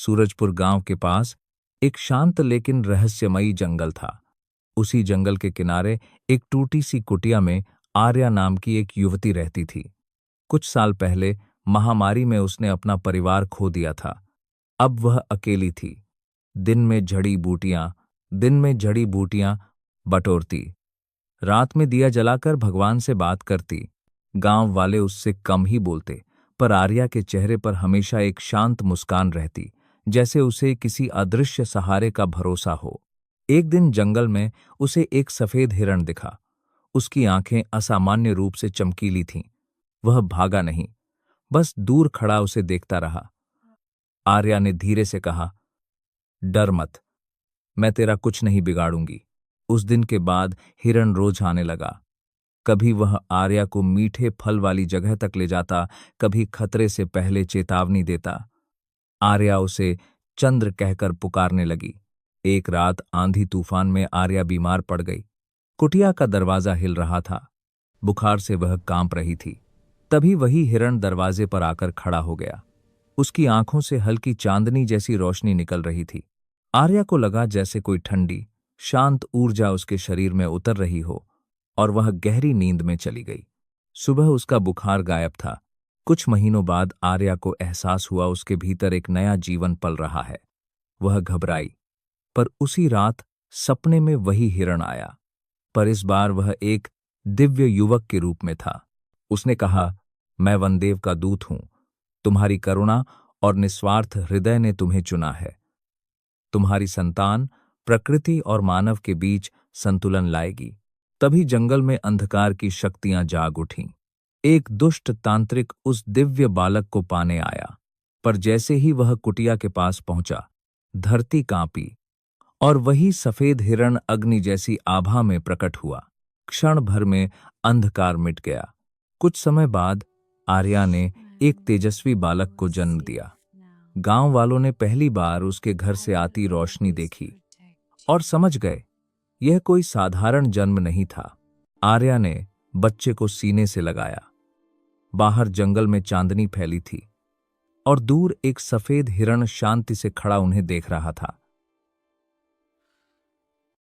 सूरजपुर गांव के पास एक शांत लेकिन रहस्यमयी जंगल था। उसी जंगल के किनारे एक टूटी सी कुटिया में आर्या नाम की एक युवती रहती थी। कुछ साल पहले महामारी में उसने अपना परिवार खो दिया था। अब वह अकेली थी। दिन में जड़ी बूटियां बटोरती, रात में दिया जलाकर भगवान से बात करती। गांव वाले उससे कम ही बोलते, पर आर्या के चेहरे पर हमेशा एक शांत मुस्कान रहती, जैसे उसे किसी अदृश्य सहारे का भरोसा हो। एक दिन जंगल में उसे एक सफेद हिरण दिखा। उसकी आंखें असामान्य रूप से चमकीली थीं। वह भागा नहीं, बस दूर खड़ा उसे देखता रहा। आर्या ने धीरे से कहा, डर मत, मैं तेरा कुछ नहीं बिगाड़ूंगी। उस दिन के बाद हिरण रोज आने लगा। कभी वह आर्या को मीठे फल वाली जगह तक ले जाता, कभी खतरे से पहले चेतावनी देता। आर्या उसे चंद्र कहकर पुकारने लगी। एक रात आंधी तूफान में आर्या बीमार पड़ गई। कुटिया का दरवाजा हिल रहा था। बुखार से वह कांप रही थी। तभी वही हिरण दरवाजे पर आकर खड़ा हो गया। उसकी आंखों से हल्की चांदनी जैसी रोशनी निकल रही थी। आर्या को लगा जैसे कोई ठंडी, शांत ऊर्जा उसके शरीर में उतर रही हो, और वह गहरी नींद में चली गई। सुबह उसका बुखार गायब था। कुछ महीनों बाद आर्या को एहसास हुआ उसके भीतर एक नया जीवन पल रहा है। वह घबराई, पर उसी रात सपने में वही हिरण आया। पर इस बार वह एक दिव्य युवक के रूप में था। उसने कहा, मैं वनदेव का दूत हूं। तुम्हारी करुणा और निस्वार्थ हृदय ने तुम्हें चुना है। तुम्हारी संतान प्रकृति और मानव के बीच संतुलन लाएगी। तभी जंगल में अंधकार की शक्तियां जाग उठीं। एक दुष्ट तांत्रिक उस दिव्य बालक को पाने आया, पर जैसे ही वह कुटिया के पास पहुंचा, धरती कांपी और वही सफेद हिरण अग्नि जैसी आभा में प्रकट हुआ। क्षण भर में अंधकार मिट गया। कुछ समय बाद आर्या ने एक तेजस्वी बालक को जन्म दिया। गांव वालों ने पहली बार उसके घर से आती रोशनी देखी और समझ गए, यह कोई साधारण जन्म नहीं था। आर्या ने बच्चे को सीने से लगाया। बाहर जंगल में चांदनी फैली थी और दूर एक सफेद हिरण शांति से खड़ा उन्हें देख रहा था।